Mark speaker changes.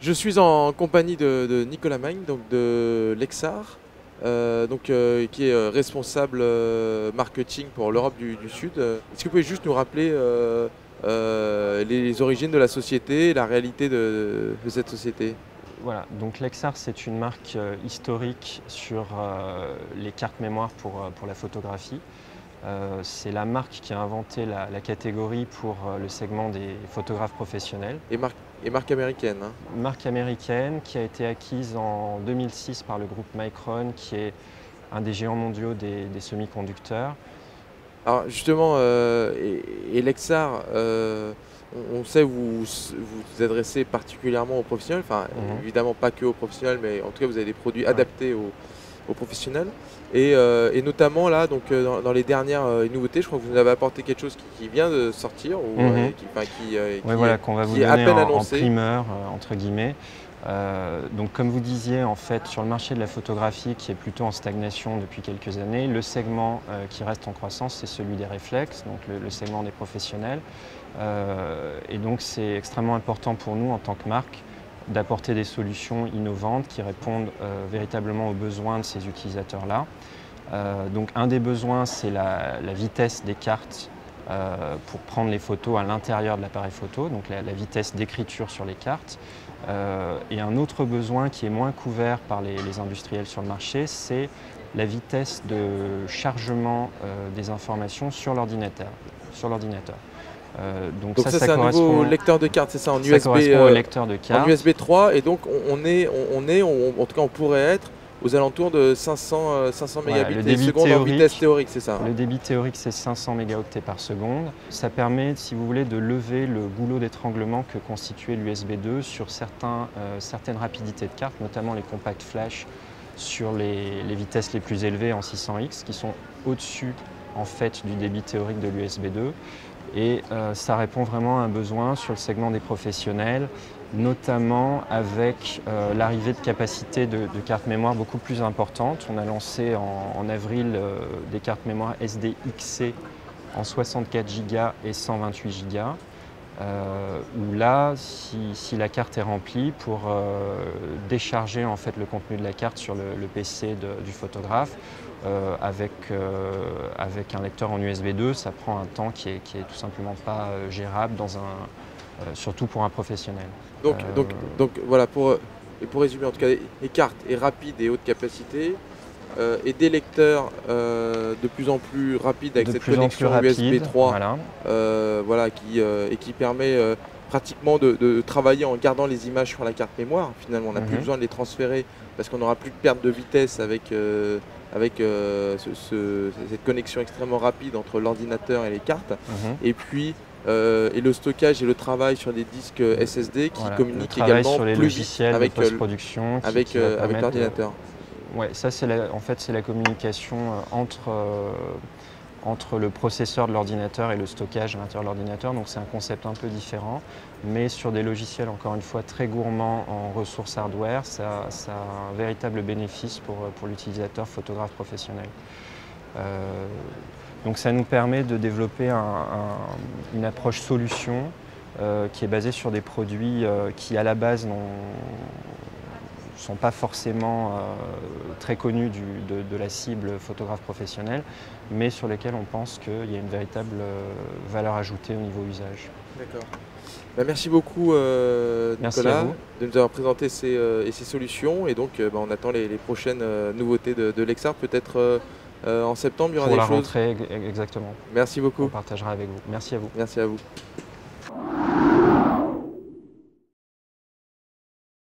Speaker 1: Je suis en compagnie de Nicolas Magne, donc de Lexar, qui est responsable marketing pour l'Europe du Sud. Est-ce que vous pouvez juste nous rappeler les origines de la société, la réalité de cette société?
Speaker 2: Voilà, donc Lexar, c'est une marque historique sur les cartes mémoire pour la photographie. C'est la marque qui a inventé la catégorie pour le segment des photographes professionnels.
Speaker 1: Et marque américaine, hein.
Speaker 2: Marque américaine qui a été acquise en 2006 par le groupe Micron, qui est un des géants mondiaux des semi-conducteurs.
Speaker 1: Alors justement, et Lexar, on sait vous adressez particulièrement aux professionnels, enfin évidemment pas que aux professionnels, mais en tout cas vous avez des produits adaptés aux professionnels. Et notamment là, donc, dans les dernières nouveautés, je crois que vous nous avez apporté quelque chose qui vient de sortir, ou qui
Speaker 2: voilà, qu'on va vous
Speaker 1: est à
Speaker 2: donner
Speaker 1: peine
Speaker 2: en
Speaker 1: annoncé.
Speaker 2: primeur, entre guillemets. Donc comme vous disiez, en fait, sur le marché de la photographie qui est plutôt en stagnation depuis quelques années, le segment qui reste en croissance, c'est celui des réflexes, donc le segment des professionnels. Et donc c'est extrêmement important pour nous en tant que marque d'apporter des solutions innovantes qui répondent véritablement aux besoins de ces utilisateurs-là. Donc un des besoins, c'est la vitesse des cartes pour prendre les photos à l'intérieur de l'appareil photo, donc la vitesse d'écriture sur les cartes. Et un autre besoin qui est moins couvert par les industriels sur le marché, c'est la vitesse de chargement des informations sur l'ordinateur.
Speaker 1: Donc ça c'est un nouveau lecteur de cartes, c'est ça, en USB,
Speaker 2: correspond au lecteur de cartes.
Speaker 1: En USB 3, et donc en tout cas on pourrait être aux alentours de 500 mégabits par seconde en vitesse théorique, c'est ça?
Speaker 2: Le débit théorique, c'est 500 mégaoctets par seconde. Ça permet, si vous voulez, de lever le goulot d'étranglement que constituait l'USB 2 sur certaines rapidités de cartes, notamment les compacts flash sur les vitesses les plus élevées en 600X, qui sont au-dessus en fait du débit théorique de l'USB 2. Et ça répond vraiment à un besoin sur le segment des professionnels, notamment avec l'arrivée de capacités de cartes mémoire beaucoup plus importantes. On a lancé en avril des cartes mémoire SDXC en 64 Go et 128 Go. Où là, si la carte est remplie, pour décharger en fait le contenu de la carte sur le PC du photographe, avec un lecteur en USB 2, ça prend un temps qui est tout simplement pas gérable, surtout pour un professionnel.
Speaker 1: Donc voilà, pour résumer, en tout cas, les cartes est rapide et haute capacité, et des lecteurs de plus en plus rapides avec cette connexion USB 3, voilà, qui permet pratiquement de travailler en gardant les images sur la carte mémoire. Finalement, on n'a plus besoin de les transférer parce qu'on n'aura plus de perte de vitesse avec cette connexion extrêmement rapide entre l'ordinateur et les cartes. Et puis et le stockage et le travail sur des disques SSD qui communiquent également
Speaker 2: sur les
Speaker 1: plus
Speaker 2: logiciels
Speaker 1: vite avec
Speaker 2: post-production
Speaker 1: avec l'ordinateur.
Speaker 2: Ouais, ça c'est en fait la communication entre le processeur de l'ordinateur et le stockage à l'intérieur de l'ordinateur. Donc c'est un concept un peu différent, mais sur des logiciels encore une fois très gourmands en ressources hardware, ça a un véritable bénéfice pour l'utilisateur photographe professionnel. Donc ça nous permet de développer une approche solution qui est basée sur des produits qui à la base ne sont pas forcément très connus de la cible photographe professionnel, mais sur lesquels on pense qu'il y a une véritable valeur ajoutée au niveau usage.
Speaker 1: D'accord. Ben, merci beaucoup Nicolas de nous avoir présenté ces solutions, et donc on attend les prochaines nouveautés de Lexar, peut-être en septembre, il y aura
Speaker 2: des
Speaker 1: choses.
Speaker 2: Pour la rentrée, exactement.
Speaker 1: Merci beaucoup.
Speaker 2: On partagera avec vous. Merci à vous.
Speaker 1: Merci à vous.